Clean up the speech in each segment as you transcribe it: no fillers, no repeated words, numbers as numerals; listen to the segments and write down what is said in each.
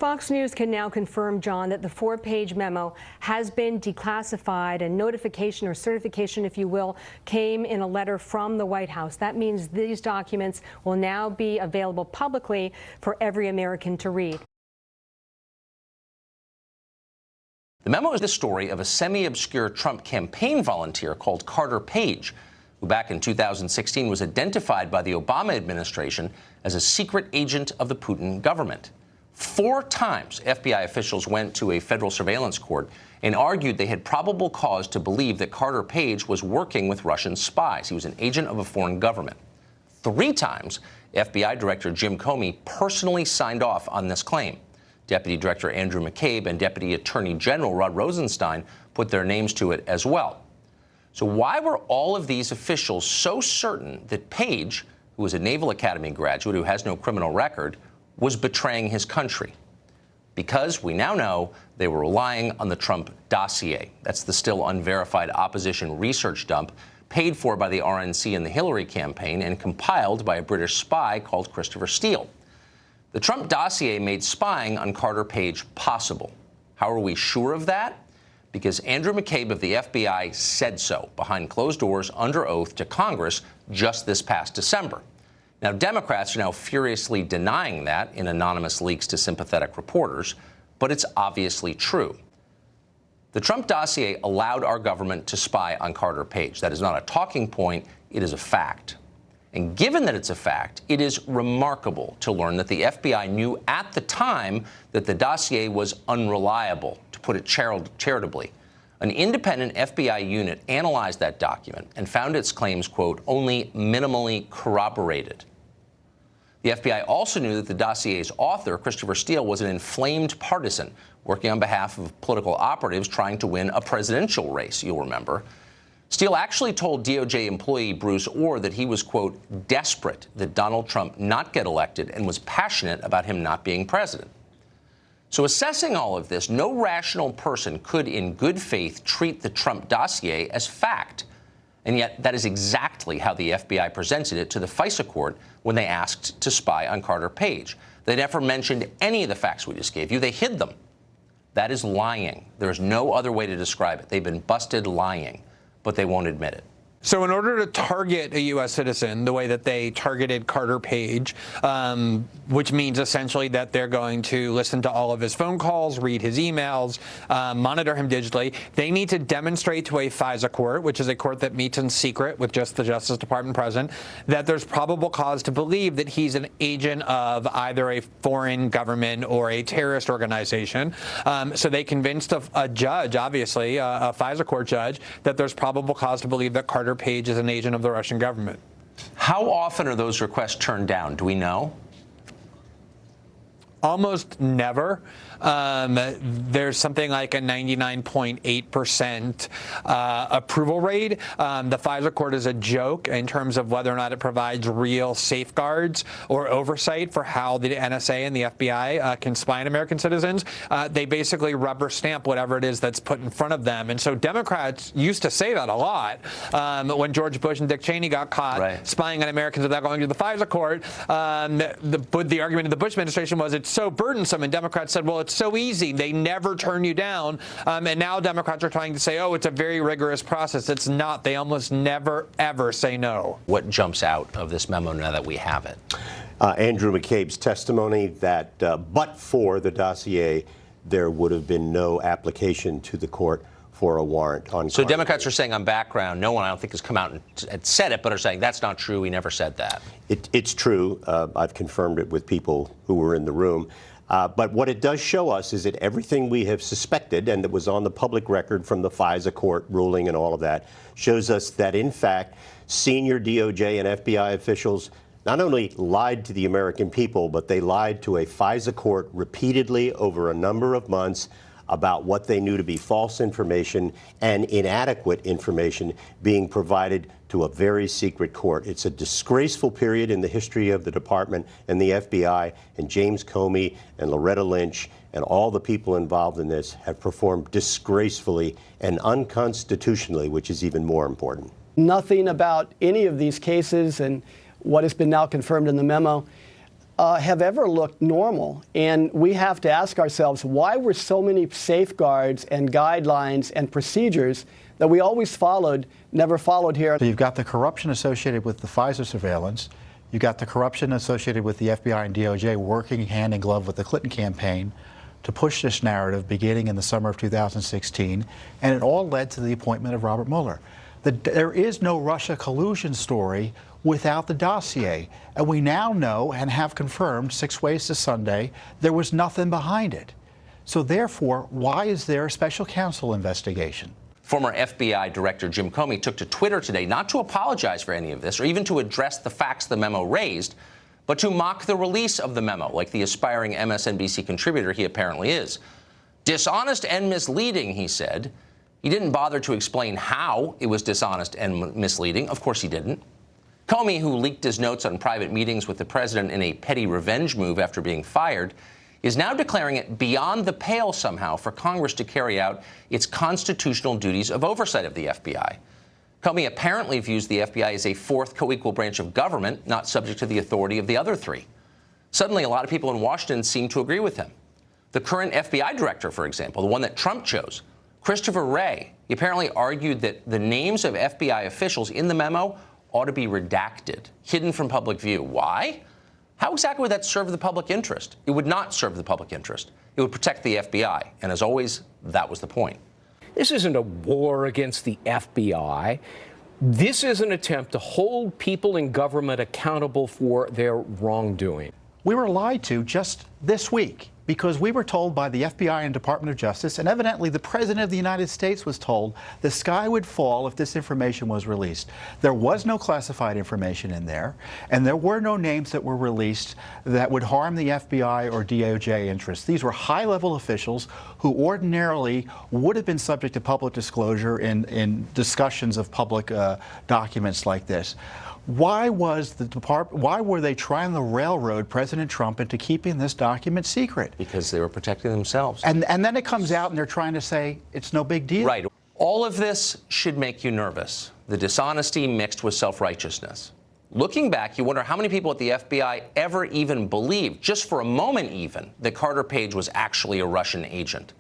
Fox News can now confirm, John, that the 4-page memo has been declassified, and notification or certification, if you will, came in a letter from the White House. That means these documents will now be available publicly for every American to read. The memo is the story of a semi-obscure Trump campaign volunteer called Carter Page, who back in 2016 was identified by the Obama administration as a secret agent of the Putin government. 4 times, FBI officials went to a federal surveillance court and argued they had probable cause to believe that Carter Page was working with Russian spies. He was an agent of a foreign government. 3 times, FBI Director Jim Comey personally signed off on this claim. Deputy Director Andrew McCabe and Deputy Attorney General Rod Rosenstein put their names to it as well. So why were all of these officials so certain that Page, who was a Naval Academy graduate who has no criminal record, was betraying his country? Because we now know they were relying on the Trump dossier. That's the still unverified opposition research dump paid for by the RNC and the Hillary campaign and compiled by a British spy called Christopher Steele. The Trump dossier made spying on Carter Page possible. How are we sure of that? Because Andrew McCabe of the FBI said so behind closed doors under oath to Congress just this past December. Now, Democrats are now furiously denying that in anonymous leaks to sympathetic reporters, but it's obviously true. The Trump dossier allowed our government to spy on Carter Page. That is not a talking point, it is a fact. And given that it's a fact, it is remarkable to learn that the FBI knew at the time that the dossier was unreliable, to put it charitably. An independent FBI unit analyzed that document and found its claims, quote, only minimally corroborated. The FBI also knew that the dossier's author, Christopher Steele, was an inflamed partisan working on behalf of political operatives trying to win a presidential race, you'll remember. Steele actually told DOJ employee Bruce Orr that he was, quote, desperate that Donald Trump not get elected and was passionate about him not being president. So assessing all of this, no rational person could in good faith treat the Trump dossier as fact. And yet that is exactly how the FBI presented it to the FISA Court when they asked to spy on Carter Page. They never mentioned any of the facts we just gave you. They hid them. That is lying. There's no other way to describe it. They've been busted lying, but they won't admit it. So in order to target a U.S. citizen the way that they targeted Carter Page, which means essentially that they're going to listen to all of his phone calls, read his emails, monitor him digitally, they need to demonstrate to a FISA court, which is a court that meets in secret with just the Justice Department present, that there's probable cause to believe that he's an agent of either a foreign government or a terrorist organization. So they convinced a judge, obviously, a FISA court judge, that there's probable cause to believe that Carter Page is an agent of the Russian government. How often are those requests turned down? Do we know? Almost never. There's something like a 99.8% approval rate. The FISA court is a joke in terms of whether or not it provides real safeguards or oversight for how the NSA and the FBI can spy on American citizens. They basically rubber stamp whatever it is that's put in front of them. And so Democrats used to say that a lot. When George Bush and Dick Cheney got caught spying on Americans without going to the FISA court, the argument of the Bush administration was it's so burdensome, and Democrats said, well, it's so easy. They never turn you down. And now Democrats are trying to say, oh, it's a very rigorous process. It's not. They almost never, ever say no. What jumps out of this memo now that we have it? Andrew McCabe's testimony that but for the dossier, there would have been no application to the court for a warrant on. So Democrats are saying on background, no one I don't think has come out and said it, but are saying that's not true. He never said that. It's true. I've confirmed it with people who were in the room. But what it does show us is that everything we have suspected and that was on the public record from the FISA court ruling and all of that shows us that, in fact, senior DOJ and FBI officials not only lied to the American people, but they lied to a FISA court repeatedly over a number of months about what they knew to be false information and inadequate information being provided to a very secret court. It's a disgraceful period in the history of the department and the FBI, and James Comey and Loretta Lynch and all the people involved in this have performed disgracefully and unconstitutionally, which is even more important. Nothing about any of these cases and what has been now confirmed in the memo have ever looked normal. And we have to ask ourselves, why were so many safeguards and guidelines and procedures that we always followed, never followed here? So you've got the corruption associated with the FISA surveillance. You've got the corruption associated with the FBI and DOJ working hand in glove with the Clinton campaign to push this narrative beginning in the summer of 2016. And it all led to the appointment of Robert Mueller. There is no Russia collusion story without the dossier. And we now know and have confirmed 6 ways to Sunday there was nothing behind it. So therefore, why is there a special counsel investigation? Former FBI Director Jim Comey took to Twitter today not to apologize for any of this or even to address the facts the memo raised, but to mock the release of the memo, like the aspiring MSNBC contributor he apparently is. Dishonest and misleading, he said. He didn't bother to explain how it was dishonest and misleading. Of course he didn't. Comey, who leaked his notes on private meetings with the president in a petty revenge move after being fired, is now declaring it beyond the pale somehow for Congress to carry out its constitutional duties of oversight of the FBI. Comey apparently views the FBI as a fourth co-equal branch of government, not subject to the authority of the other three. Suddenly, a lot of people in Washington seem to agree with him. The current FBI director, for example, the one that Trump chose, Christopher Wray, he apparently argued that the names of FBI officials in the memo ought to be redacted, hidden from public view. Why? How exactly would that serve the public interest? It would not serve the public interest. It would protect the FBI. And as always, that was the point. This isn't a war against the FBI. This is an attempt to hold people in government accountable for their wrongdoing. We were lied to just this week because we were told by the FBI and Department of Justice, and evidently the President of the United States was told, the sky would fall if this information was released. There was no classified information in there, and there were no names that were released that would harm the FBI or DOJ interests. These were high-level officials who ordinarily would have been subject to public disclosure in discussions of public documents like this. Why was the department? Why were they trying to railroad President Trump into keeping this document secret? Because they were protecting themselves. And then it comes out and they're trying to say it's no big deal. Right. All of this should make you nervous. The dishonesty mixed with self-righteousness. Looking back, you wonder how many people at the FBI ever even believed, just for a moment even, that Carter Page was actually a Russian agent.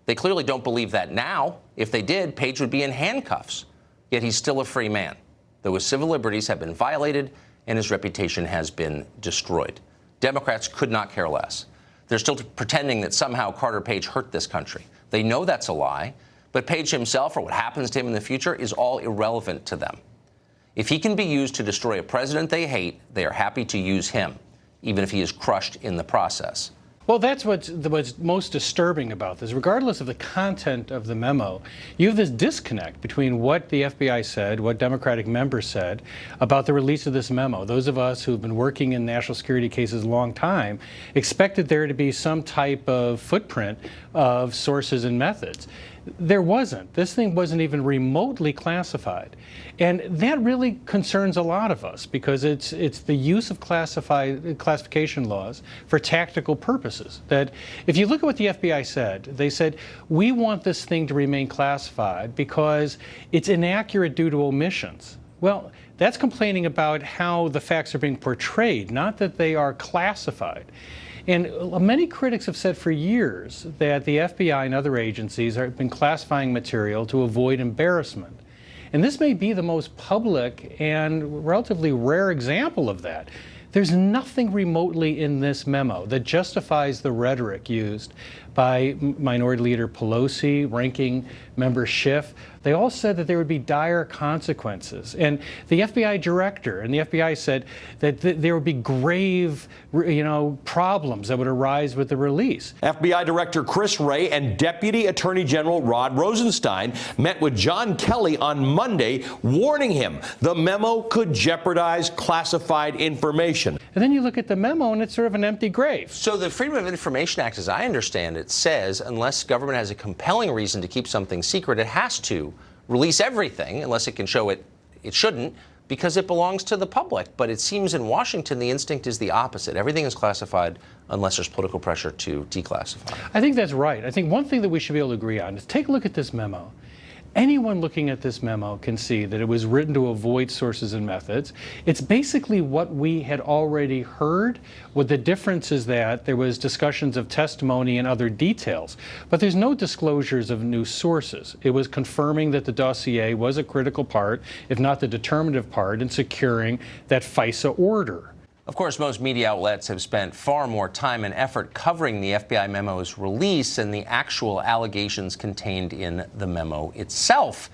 They clearly don't believe that now. If they did, Page would be in handcuffs. Yet he's still a free man, though his civil liberties have been violated and his reputation has been destroyed. Democrats could not care less. They're still pretending that somehow Carter Page hurt this country. They know that's a lie, but Page himself or what happens to him in the future is all irrelevant to them. If he can be used to destroy a president they hate, they are happy to use him, even if he is crushed in the process. Well, that's what's most disturbing about this. Regardless of the content of the memo, you have this disconnect between what the FBI said, what Democratic members said about the release of this memo. Those of us who've been working in national security cases a long time expected there to be some type of footprint of sources and methods. There wasn't. This thing wasn't even remotely classified. And that really concerns a lot of us because it's the use of classification laws for tactical purposes. That if you look at what the FBI said, they said, we want this thing to remain classified because it's inaccurate due to omissions. Well, that's complaining about how the facts are being portrayed, not that they are classified. And many critics have said for years that the FBI and other agencies have been classifying material to avoid embarrassment. And this may be the most public and relatively rare example of that. There's nothing remotely in this memo that justifies the rhetoric used by Minority Leader Pelosi, Ranking Member Schiff. They all said that there would be dire consequences. And the FBI director and the FBI said that there would be grave, problems that would arise with the release. FBI Director Chris Wray and Deputy Attorney General Rod Rosenstein met with John Kelly on Monday, warning him the memo could jeopardize classified information. And then you look at the memo and it's sort of an empty grave. So the Freedom of Information Act, as I understand it, says unless government has a compelling reason to keep something secret, it has to release everything unless it can show it shouldn't because it belongs to the public. But it seems in Washington the instinct is the opposite. Everything is classified unless there's political pressure to declassify. I think that's right. I think one thing that we should be able to agree on is take a look at this memo. Anyone looking at this memo can see that it was written to avoid sources and methods. It's basically what we had already heard, with the difference is that there was discussions of testimony and other details, but there's no disclosures of new sources. It was confirming that the dossier was a critical part, if not the determinative part, in securing that FISA order. Of course, most media outlets have spent far more time and effort covering the FBI memo's release and the actual allegations contained in the memo itself.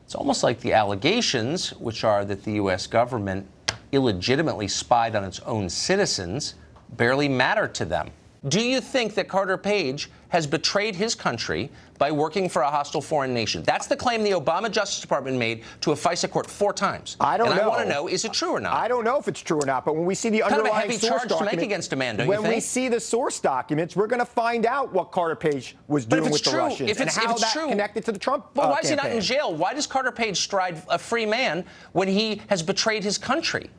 It's almost like the allegations, which are that the U.S. government illegitimately spied on its own citizens, barely matter to them. Do you think that Carter Page has betrayed his country by working for a hostile foreign nation? That's the claim the Obama Justice Department made to a FISA court 4 times. I don't know. And I want to know, is it true or not? I don't know if it's true or not, but when we see the underlying kind of a heavy source charge document, to make against a man, don't you think? when we see the source documents, we're going to find out what Carter Page was doing with the Russians and how that connected to the Trump But why is he campaign. not in jail? Why does Carter Page stride a free man when he has betrayed his country?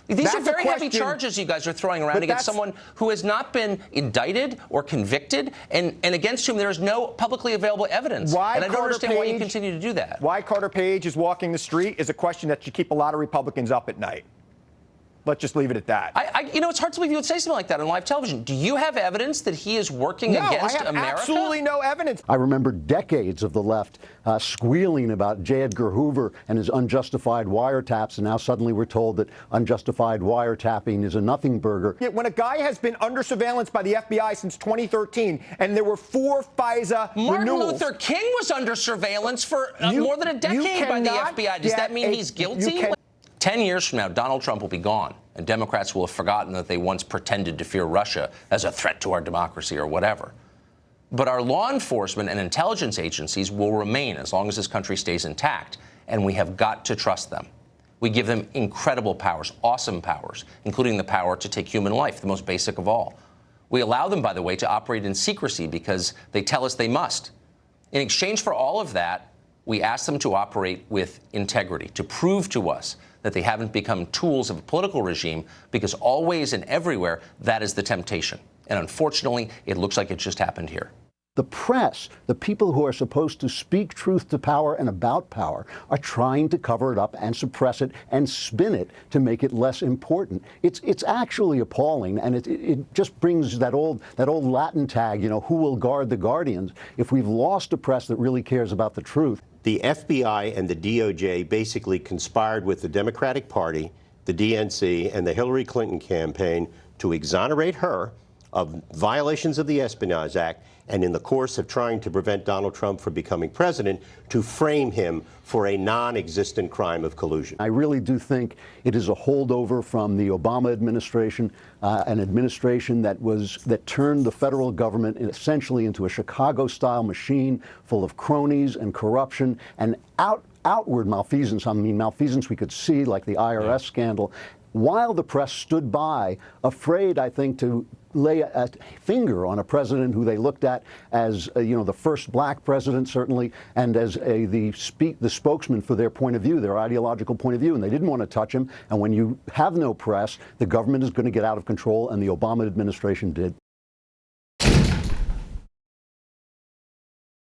These are very heavy charges you guys are throwing around against someone who has not been indicted or convicted and against whom there is no publicly available evidence. And I don't understand why you continue to do that. Why Carter Page is walking the street is a question that should keep a lot of Republicans up at night. Let's just leave it at that. It's hard to believe you would say something like that on live television. Do you have evidence that he is working against America? No, I have absolutely no evidence. I remember decades of the left squealing about J. Edgar Hoover and his unjustified wiretaps, and now suddenly we're told that unjustified wiretapping is a nothing burger. When a guy has been under surveillance by the FBI since 2013, and there were 4 FISA Martin renewals. Luther King was under surveillance for more than a decade by the FBI. Does that mean he's guilty? 10 years from now, Donald Trump will be gone, and Democrats will have forgotten that they once pretended to fear Russia as a threat to our democracy or whatever. But our law enforcement and intelligence agencies will remain as long as this country stays intact, and we have got to trust them. We give them incredible powers, awesome powers, including the power to take human life, the most basic of all. We allow them, by the way, to operate in secrecy because they tell us they must. In exchange for all of that, we ask them to operate with integrity, to prove to us that they haven't become tools of a political regime, because always and everywhere, that is the temptation. And unfortunately, it looks like it just happened here. The press, the people who are supposed to speak truth to power and about power, are trying to cover it up and suppress it and spin it to make it less important. It's actually appalling, and it just brings that old Latin tag, who will guard the guardians? If we've lost a press that really cares about the truth. The FBI and the DOJ basically conspired with the Democratic Party, the DNC, and the Hillary Clinton campaign to exonerate her of violations of the Espionage Act, and in the course of trying to prevent Donald Trump from becoming president, to frame him for a non-existent crime of collusion. I really do think it is a holdover from the Obama administration, an administration that turned the federal government essentially into a Chicago-style machine full of cronies and corruption and outward malfeasance. I mean, malfeasance we could see, like the IRS scandal, while the press stood by, afraid, I think, to lay a finger on a president who they looked at as, the first black president, certainly, and as the spokesman for their point of view, their ideological point of view, and they didn't want to touch him. And when you have no press, the government is going to get out of control, and the Obama administration did.